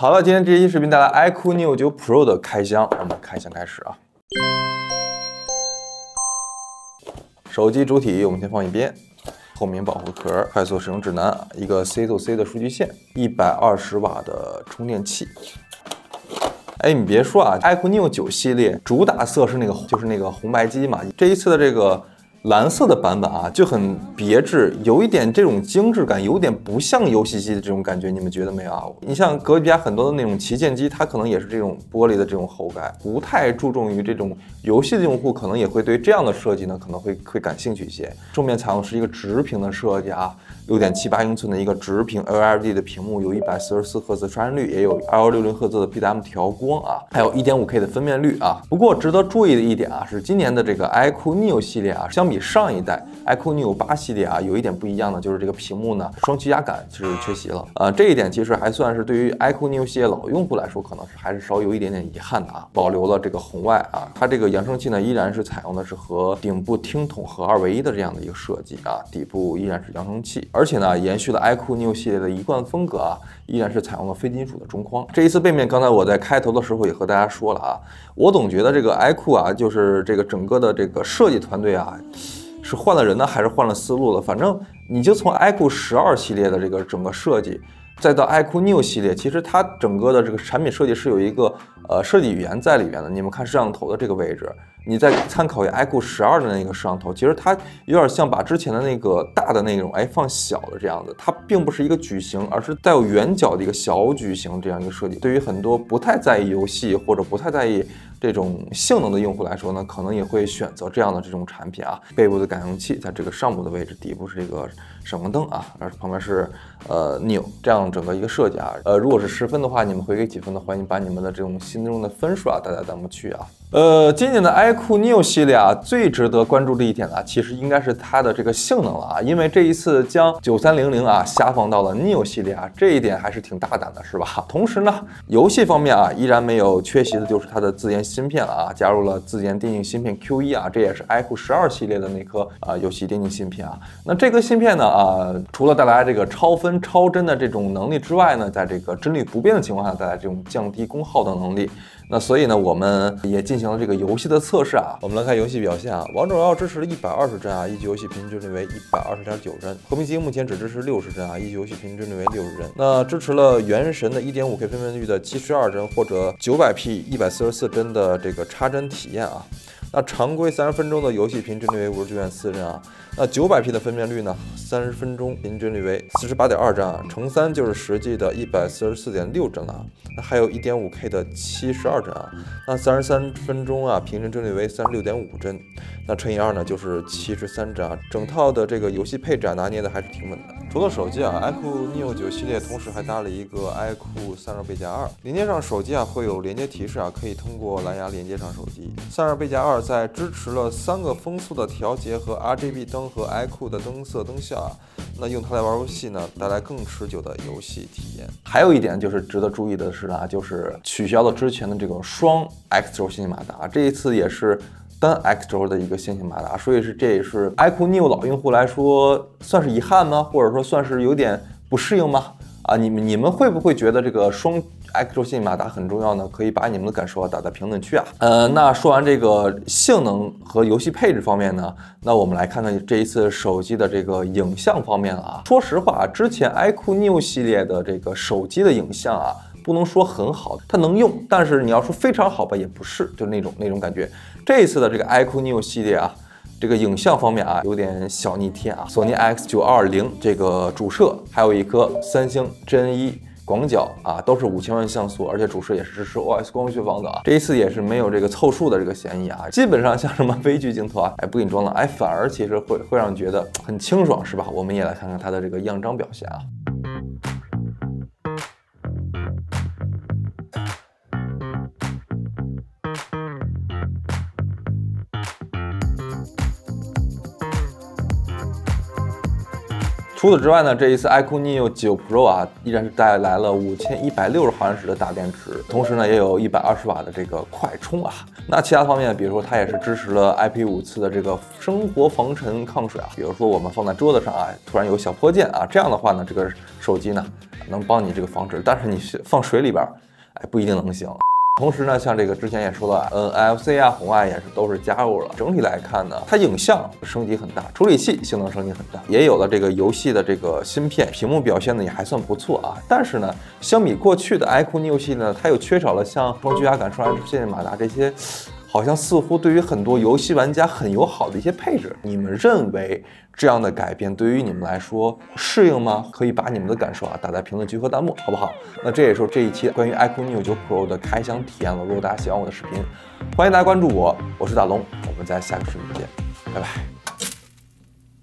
好了，今天这期视频带来 iQOO Neo 9 Pro 的开箱，我们开箱开始啊。手机主体我们先放一边，透明保护壳，快速使用指南，一个 C to C 的数据线，120瓦的充电器。哎，你别说啊，iQOO Neo 9系列主打色是就是那个红白机嘛，这一次的这个蓝色的版本啊，就很别致，有一点这种精致感，有点不像游戏机的这种感觉，你们觉得没有啊？你像隔壁家很多的那种旗舰机，它可能也是这种玻璃的这种口感，不太注重于这种游戏的用户，可能也会对这样的设计呢，可能会感兴趣一些。正面采用是一个直屏的设计啊，6.78英寸的一个直屏 LLD 的屏幕，有144赫兹刷新率，也有260赫兹的 PWM 调光啊，还有 1.5K 的分辨率啊。不过值得注意的一点啊，是今年的这个 iQOO Neo 系列啊，相比上一代 iQOO Neo 8系列啊，有一点不一样的就是这个屏幕呢，双曲压感是缺席了。这一点其实还算是对于 iQOO Neo 系列老用户来说，可能是还是稍有一点点遗憾的啊。保留了这个红外啊，它这个扬声器呢，依然是采用的是和顶部听筒合二为一的这样的一个设计啊，底部依然是扬声器，而且呢，延续了 iQOO Neo 系列的一贯风格啊，依然是采用了非金属的中框。这一次背面，刚才我在开头的时候也和大家说了啊，我总觉得这个 iQOO 啊，就是这个整个的这个设计团队啊，是换了人呢，还是换了思路了？反正你就从 iQOO 12系列的这个整个设计，再到 iQOO Neo 系列，其实它整个的这个产品设计是有一个设计语言在里面的。你们看摄像头的这个位置，你再参考一下 iQOO 12的那个摄像头，其实它有点像把之前的那个大的那种放小的这样子，它并不是一个矩形，而是带有圆角的一个小矩形这样一个设计。对于很多不太在意游戏或者不太在意这种性能的用户来说呢，可能也会选择这样的这种产品啊。背部的感应器在这个上部的位置，底部是这个闪光灯啊，而旁边是Neo 这样整个一个设计啊。如果是10分的话，你们会给几分的？欢迎把你们的这种心中的分数啊打在弹幕区啊。今年的 iQOO Neo 系列啊，最值得关注的一点啊，其实应该是它的这个性能了啊，因为这一次将9300啊下放到了 Neo 系列啊，这一点还是挺大胆的，是吧？同时呢，游戏方面啊，依然没有缺席的就是它的自研芯片了啊，加入了自研电竞芯片 Q1啊，这也是 iQOO 12系列的那颗游戏电竞芯片啊。那这颗芯片呢除了带来这个超分超帧的这种能力之外呢，在这个帧率不变的情况下带来这种降低功耗的能力。那所以呢，我们也进行了这个游戏的测试啊。我们来看游戏表现啊，王者荣耀支持了120帧啊，一局游戏平均帧率为120.9帧。和平精英目前只支持60帧啊，一局游戏平均帧率为60帧。那支持了原神的 1.5K 分辨率的72帧或者 900P 144帧的这个插帧体验啊。那常规30分钟的游戏平均率为59.4帧啊，那 900P 的分辨率呢，30分钟平均率为48.2帧啊，乘3就是实际的144.6帧了啊。那还有 1.5K 的72帧啊，那33分钟啊，平均帧率为36.5帧，那乘以2呢就是73帧啊。整套的这个游戏配置啊，拿捏的还是挺稳的。除了手机啊 ，iQOO Neo 9系列同时还搭了一个 iQOO 散热背夹2，连接上手机啊会有连接提示啊，可以通过蓝牙连接上手机。散热背夹2在支持了3个风速的调节和 RGB 灯和 iQOO 的灯色灯效啊，那用它来玩游戏呢，带来更持久的游戏体验。还有一点就是值得注意的是呢，就是取消了之前的这个双 X 轴线性马达，这一次也是单 X 轴的一个线性马达，所以这也是 iQOO Neo 老用户来说算是遗憾吗？或者说算是有点不适应吗？啊，你们会不会觉得这个双 X 轴线性马达很重要呢？可以把你们的感受打在评论区啊。那说完这个性能和游戏配置方面呢，那我们来看看这一次手机的这个影像方面了啊。说实话，之前 iQOO Neo 系列的这个手机的影像啊，不能说很好，它能用，但是你要说非常好吧，也不是，就那种感觉。这一次的这个 iQOO Neo 系列啊，这个影像方面啊，有点小逆天啊。索尼 IX920这个主摄，还有一颗三星真1广角啊，都是5000万像素，而且主摄也是支持 OS 光学防的啊。这一次也是没有这个凑数的这个嫌疑啊，基本上像什么微距镜头啊，不给你装了，反而其实会让你觉得很清爽，是吧？我们也来看看它的这个样张表现啊。除此之外呢，这一次 iQOO Neo 9 Pro 啊，依然是带来了5160毫安时的大电池，同时呢也有120瓦的这个快充啊。那其他方面，比如说它也是支持了 IP54次的这个生活防尘抗水啊，比如说我们放在桌子上啊，突然有小泼溅啊，这样的话呢，这个手机呢能帮你这个防止，但是你放水里边，哎，不一定能行。同时呢，像这个之前也说了，NFC 啊、红外也是都是加入了。整体来看呢，它影像升级很大，处理器性能升级很大，也有了这个游戏的这个芯片，屏幕表现呢也还算不错啊。但是呢，相比过去的 iQOO Neo 系呢，它又缺少了像双居压感、双安线马达这些。好像似乎对于很多游戏玩家很友好的一些配置，你们认为这样的改变对于你们来说适应吗？可以把你们的感受啊打在评论区和弹幕，好不好？那这也是这一期关于 iQOO Neo 9 Pro 的开箱体验了。如果大家喜欢我的视频，欢迎大家关注我，我是大龙，我们在下个视频见，拜拜。